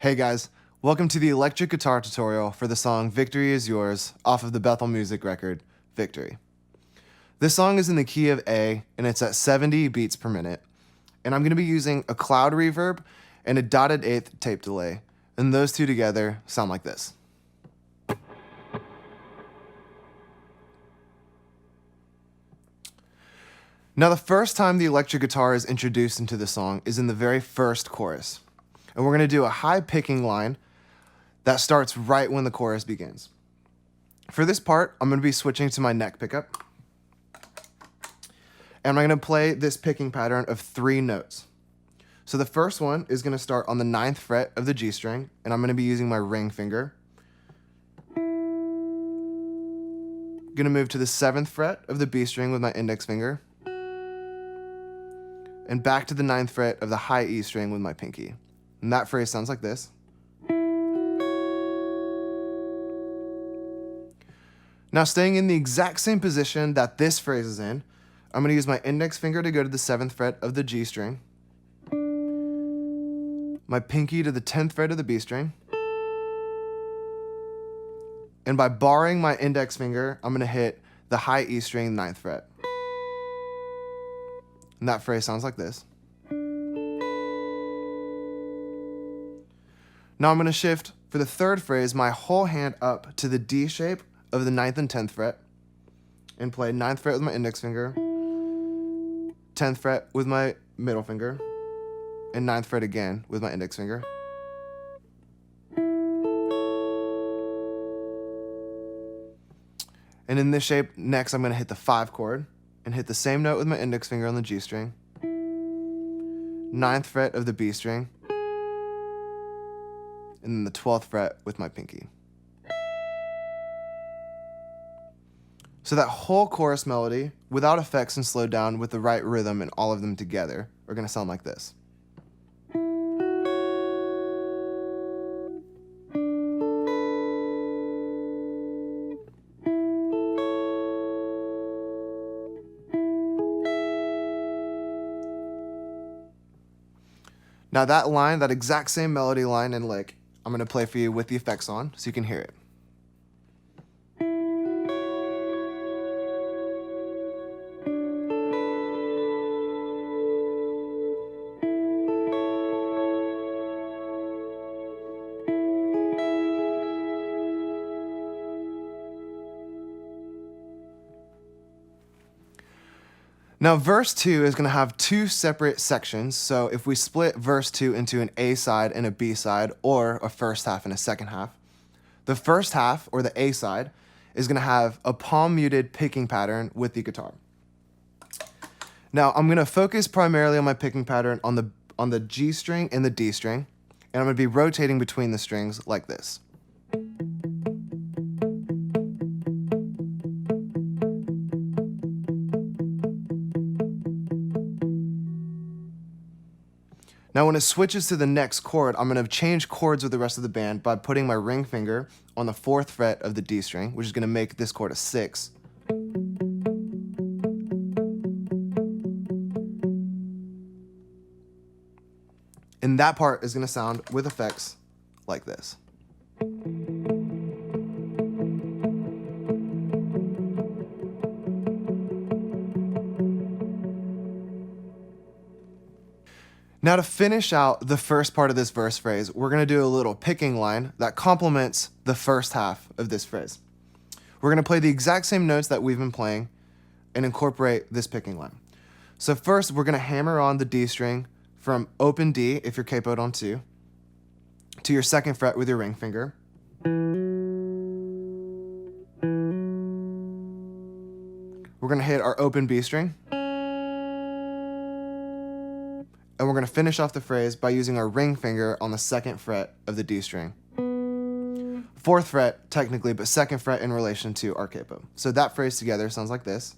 Hey guys, welcome to the electric guitar tutorial for the song Victory Is Yours off of the Bethel music record, Victory. This song is in the key of A and it's at 70 beats per minute. And I'm going to be using a cloud reverb and a dotted eighth tape delay. And those two together sound like this. Now the first time the electric guitar is introduced into the song is in the very first chorus. And we're going to do a high picking line that starts right when the chorus begins. For this part, I'm going to be switching to my neck pickup. And I'm going to play this picking pattern of 3 notes. So the first one is going to start on the 9th fret of the G string, and I'm going to be using my ring finger. I'm going to move to the 7th fret of the B string with my index finger. And back to the 9th fret of the high E string with my pinky. And that phrase sounds like this. Now staying in the exact same position that this phrase is in, I'm going to use my index finger to go to the 7th fret of the G string, my pinky to the 10th fret of the B string, and by barring my index finger, I'm going to hit the high E string 9th fret. And that phrase sounds like this. Now I'm going to shift, for the third phrase, my whole hand up to the D shape of the 9th and 10th fret and play 9th fret with my index finger, 10th fret with my middle finger, and 9th fret again with my index finger. And in this shape, next I'm going to hit the 5 chord and hit the same note with my index finger on the G string, 9th fret of the B string, and then the 12th fret with my pinky. So that whole chorus melody, without effects and slowed down with the right rhythm and all of them together, are going to sound like this. Now that line, that exact same melody line and lick, I'm going to play for you with the effects on so you can hear it. Now verse 2 is going to have 2 separate sections, so if we split verse 2 into an A side and a B side, or a first half and a second half, the first half, or the A side, is going to have a palm muted picking pattern with the guitar. Now I'm going to focus primarily on my picking pattern on the G string and the D string, and I'm going to be rotating between the strings like this. Now when it switches to the next chord, I'm going to change chords with the rest of the band by putting my ring finger on the 4th fret of the D string, which is going to make this chord a 6. And that part is going to sound with effects like this. Now to finish out the first part of this verse phrase, we're going to do a little picking line that complements the first half of this phrase. We're going to play the exact same notes that we've been playing and incorporate this picking line. So first, we're going to hammer on the D string from open D, if you're capoed on 2, to your 2nd fret with your ring finger. We're going to hit our open B string. And we're going to finish off the phrase by using our ring finger on the 2nd fret of the D string. 4th fret, technically, but 2nd fret in relation to our capo. So that phrase together sounds like this.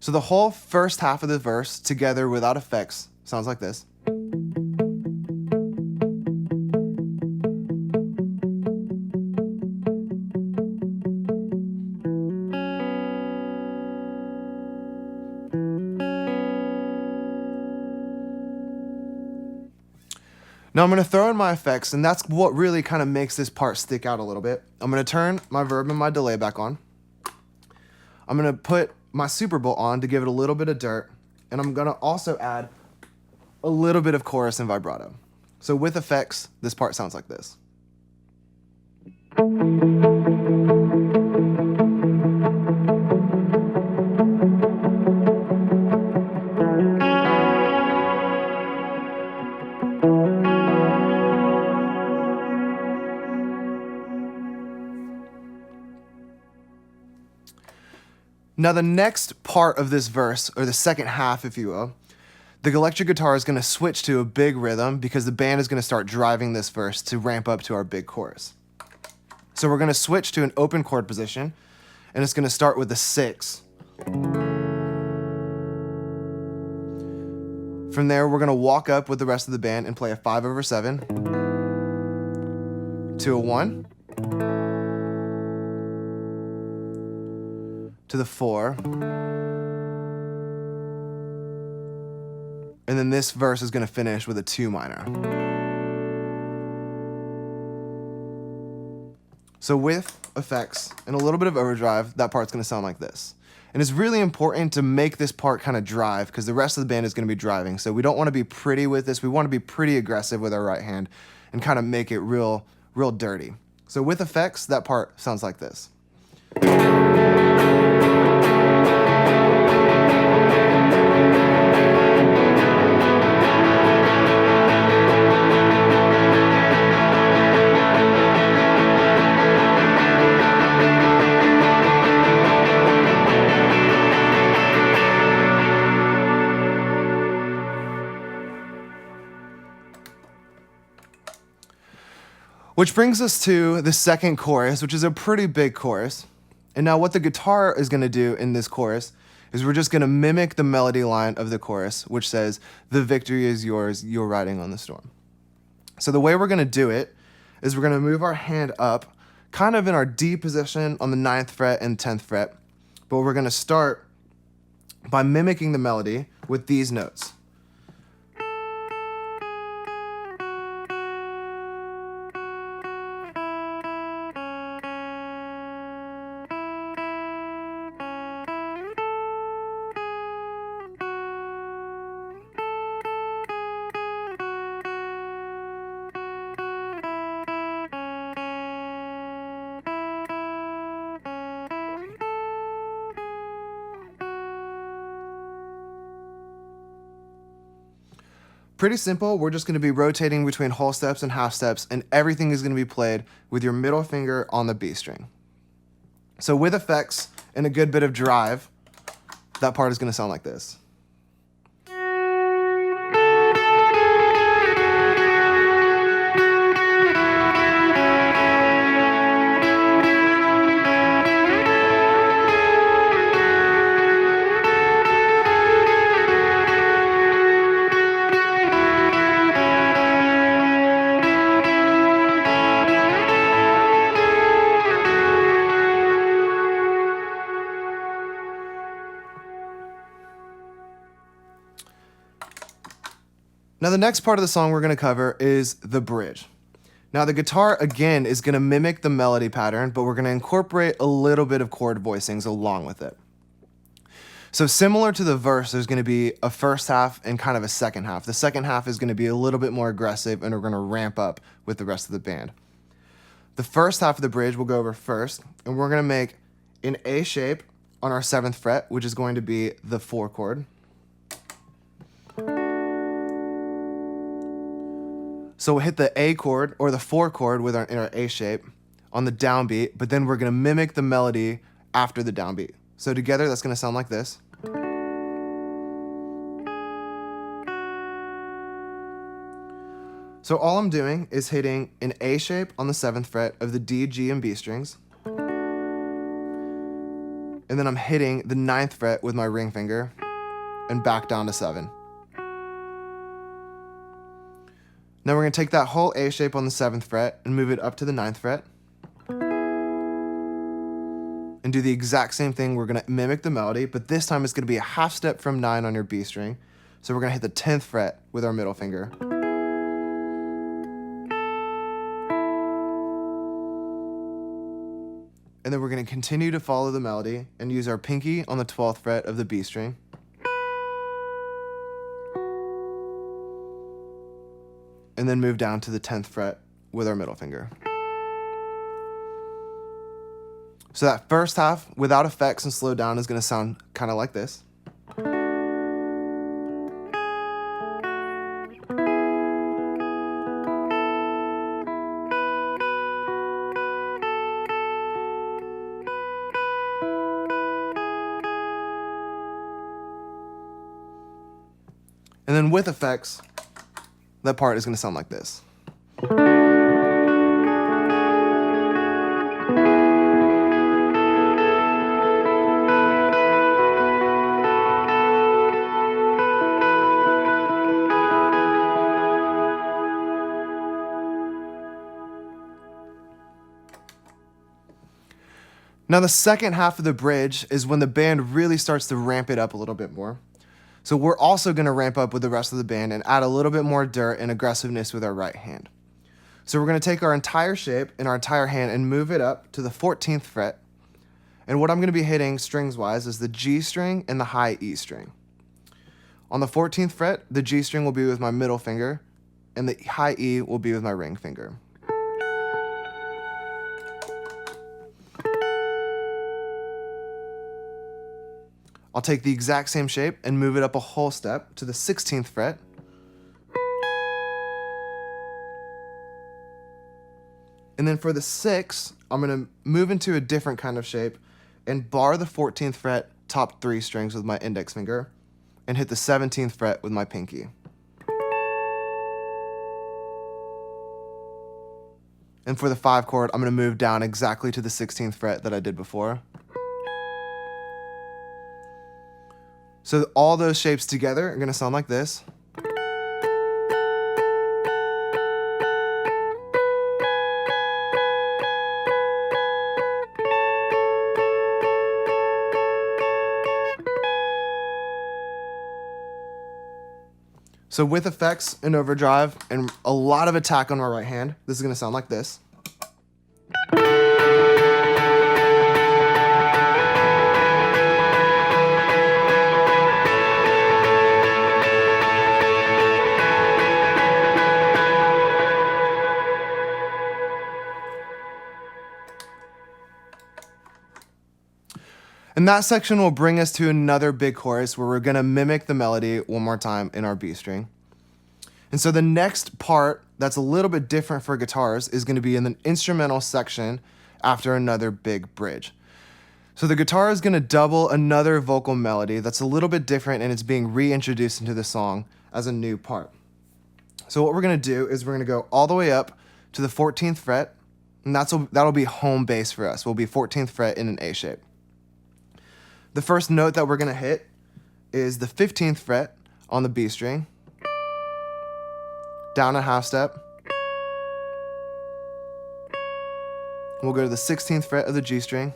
So the whole first half of the verse, together without effects, sounds like this. Now I'm going to throw in my effects, and that's what really kind of makes this part stick out a little bit. I'm going to turn my verb and my delay back on. I'm going to put my super bowl on to give it a little bit of dirt, and I'm going to also add a little bit of chorus and vibrato. So with effects, this part sounds like this. Now the next part of this verse, or the second half, if you will, the electric guitar is going to switch to a big rhythm because the band is going to start driving this verse to ramp up to our big chorus. So we're going to switch to an open chord position, and it's going to start with a 6. From there, we're going to walk up with the rest of the band and play a 5/7 to a 1, to the 4, and then this verse is going to finish with a 2 minor. So with effects and a little bit of overdrive, that part's going to sound like this. And it's really important to make this part kind of drive because the rest of the band is going to be driving. So we don't want to be pretty with this. We want to be pretty aggressive with our right hand and kind of make it real dirty. So with effects, that part sounds like this. Which brings us to the second chorus, which is a pretty big chorus. And now what the guitar is going to do in this chorus is we're just going to mimic the melody line of the chorus, which says, "The victory is yours, you're riding on the storm." So the way we're going to do it is we're going to move our hand up, kind of in our D position on the 9th fret and 10th fret, but we're going to start by mimicking the melody with these notes. Pretty simple. We're just going to be rotating between whole steps and half steps, and everything is going to be played with your middle finger on the B string. So with effects and a good bit of drive, that part is going to sound like this. Now the next part of the song we're going to cover is the bridge. Now the guitar, again, is going to mimic the melody pattern, but we're going to incorporate a little bit of chord voicings along with it. So similar to the verse, there's going to be a first half and kind of a second half. The second half is going to be a little bit more aggressive, and we're going to ramp up with the rest of the band. The first half of the bridge we'll go over first, and we're going to make an A shape on our 7th fret, which is going to be the 4 chord. So we'll hit the A chord or the 4 chord with in our A shape on the downbeat, but then we're going to mimic the melody after the downbeat. So together that's going to sound like this. So all I'm doing is hitting an A shape on the 7th fret of the D, G, and B strings. And then I'm hitting the 9th fret with my ring finger and back down to 7. Now we're going to take that whole A shape on the 7th fret and move it up to the 9th fret. And do the exact same thing. We're going to mimic the melody, but this time it's going to be a half step from 9 on your B string. So we're going to hit the 10th fret with our middle finger. And then we're going to continue to follow the melody and use our pinky on the 12th fret of the B string. And then move down to the 10th fret with our middle finger. So that first half, without effects and slowed down, is going to sound kind of like this. And then with effects, that part is going to sound like this. Now the second half of the bridge is when the band really starts to ramp it up a little bit more. So we're also going to ramp up with the rest of the band and add a little bit more dirt and aggressiveness with our right hand. So we're going to take our entire shape and our entire hand and move it up to the 14th fret. And what I'm going to be hitting strings-wise is the G string and the high E string. On the 14th fret, the G string will be with my middle finger, and the high E will be with my ring finger. I'll take the exact same shape and move it up a whole step to the 16th fret. And then for the 6, I'm going to move into a different kind of shape and bar the 14th fret top 3 strings with my index finger and hit the 17th fret with my pinky. And for the 5 chord, I'm going to move down exactly to the 16th fret that I did before. So all those shapes together are going to sound like this. So with effects and overdrive and a lot of attack on my right hand, this is going to sound like this. And that section will bring us to another big chorus where we're going to mimic the melody one more time in our B string. And so the next part that's a little bit different for guitars is going to be in the instrumental section after another big bridge. So the guitar is going to double another vocal melody that's a little bit different, and it's being reintroduced into the song as a new part. So what we're going to do is we're going to go all the way up to the 14th fret, and that'll be home base for us. We'll be 14th fret in an A shape. The first note that we're going to hit is the 15th fret on the B string, down a half step. We'll go to the 16th fret of the G string,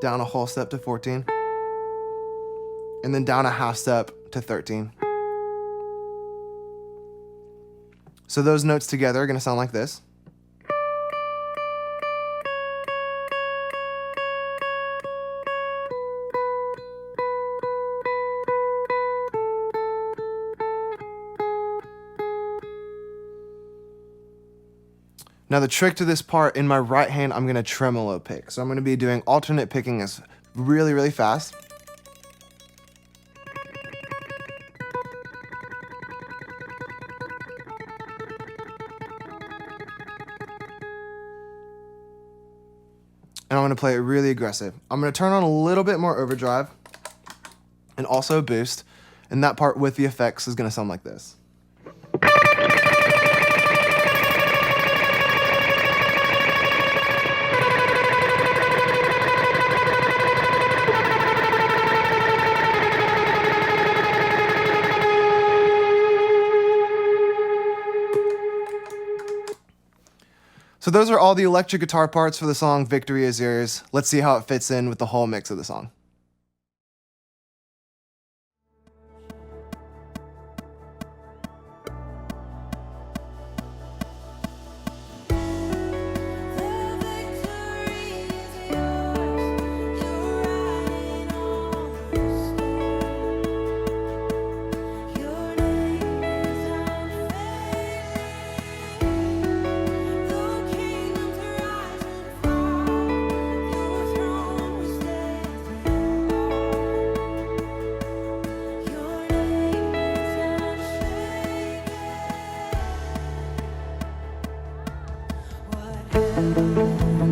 down a whole step to 14, and then down a half step to 13. So those notes together are going to sound like this. Now the trick to this part, in my right hand, I'm going to tremolo pick. So I'm going to be doing alternate picking as really, really fast. And I'm going to play it really aggressive. I'm going to turn on a little bit more overdrive and also a boost. And that part with the effects is going to sound like this. So those are all the electric guitar parts for the song Victory Is Yours. Let's see how it fits in with the whole mix of the song.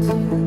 to